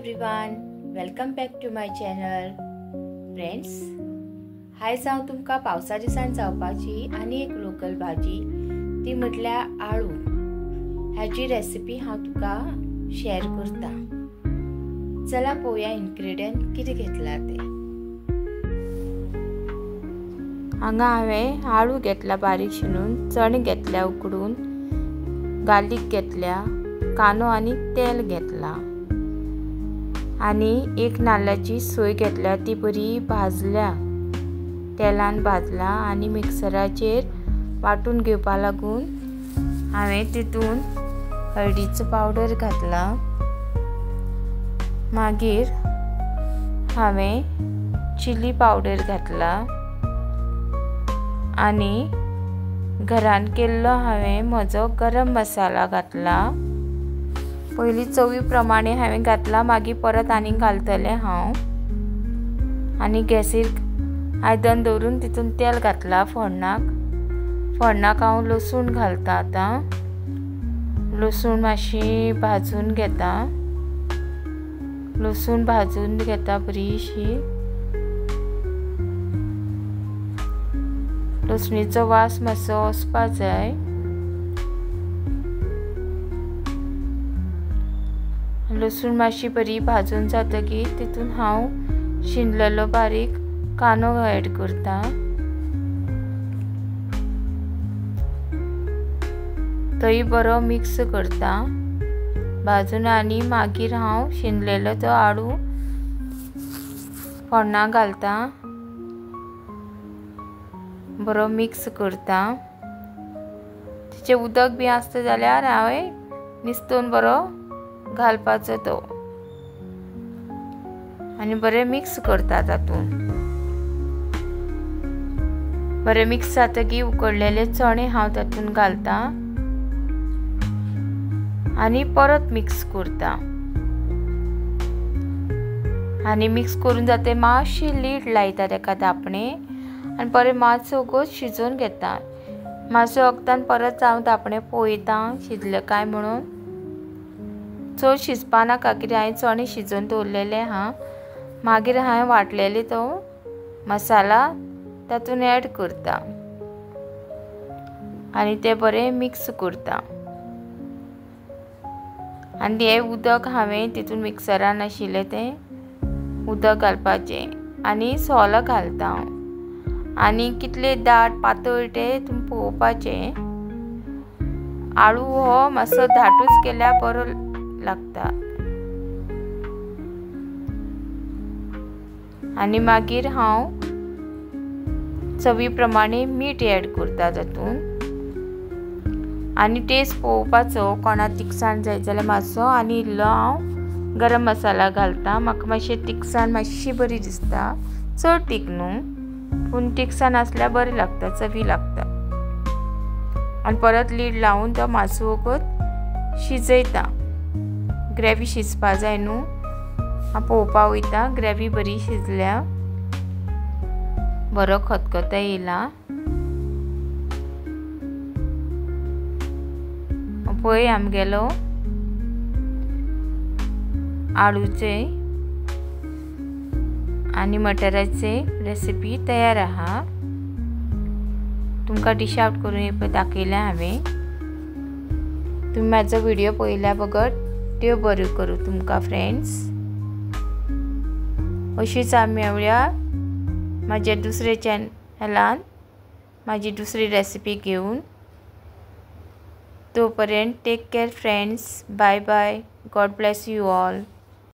Everyone, welcome back to my channel. Friends, आयज हांव तुमकां पावसा दिसान जावपाची आनी एक लोकल भाजी ती म्हटल्यार आळू हाची रेसिपी हांव तुका शेअर करता. चला पळोवया इन्ग्रेडियंट कितें घेतला ते. हांगा हांवें आळू घेतला बारीक शिनून, चणे घेतल्या उकडून, गार्लीक घेतल्या, कांदो आनी तेल घेतला आनी एक नाल्लाची सोय घेतल्या. ती बरी भाजल्या, तेलान भाजला आनी मिक्सराचेर वाटून घेवपा लागून हांवें तितून हळदीचो पावडर घातला. मागीर हांवें चिली पावडर घातला आनी घरान केल्लो हांवें म्हजो गरम मसाला घातला. पयली चवी प्रमाणे हांवें घातला, मागीर परत आनी घालतलें हांव. आनी गॅसीर आयदन दवरून तितून तेल घातला. फोडणाक हांव लसूण घालता. आतां लसूण मातशी भाजून घेता. लसूण भाजून घेता बरीशी. लसणीचो वास मातसो वचपा जाय. लसूण मातशी बरी भाजून जातकीर तितून हांव शिनलेलो बारीक कांदो ऍड करता. तोय बरो मिक्स करता भाजून आनी मागीर हांव शिनलेलो तो आळू फोडणाक घालता. बरो मिक्स करता. तिचे उदक बी आसता जाल्यार हांवें निस्तून बरो घालपाचो तो आनी बरें मिक्स करता. तातून बरें मिक्स जातकीर उकडलेले चणे हांव तातून घालता आनी परत मिक्स करता. आनी मिक्स करून जाते मातशी लीड लायता ताका धापणे आनी बरें मातसो वगत शिजोवन घेता. मातसो वगतान परत हांव धापणे पळयता शिजले काय म्हणून. चड शिजपा नाका कित्याक हांवें चणे शिजोवन दवरलेले आहा. मागीर हांवें वाटलेले तो मसाला तातून ऍड करता आनी ते बरें मिक्स करता. आनी हे उदक हांवें तितून मिक्सरान आशिल्लें तें उदक घालपाचें आनी सोल घालता हांव. आनी कितले दाट पातळ तें तुमी पळोवपाचें. आळू हो मातसो धाटूच केल्यार बरो लागता. आनी मागीर हांव चवी प्रमाणे मीठ ऍड करता तातून. आनी टेस्ट पळोवपाचो, कोणाक तिखसाण जाय जाल्यार मातसो आनी इल्लो हांव गरम मसाला घालता. म्हाका मातशें तिखसाण मातशी बरी दिसता. चड तीख न्हू, पूण तिखसाण आसल्यार बरें लागता, चवी लागता. आनी परत लीड लावून तो मातसो वगत शिजयता. ग्रेवी शिजपा जाय न्हू. हांव पळोवपा वयता ग्रेवी बरी शिजल्या, बरो खतखतो येयला. पळय आमगेलो आळूचे आनी मटराचे रेसिपी तयार आहा. तुमकां डिश आउट करून दाखयल्या हांवें. तुम्ही म्हाजो व्हिडिओ पळयल्या बगत देव बरें करूं तुमकां फ्रेंड्स. अशीच आमी मेळुया म्हाजे दुसरे चॅनलान म्हाजी दुसरी रेसिपी घेवन. तोपर्यंत take care friends. Bye bye. God bless you all.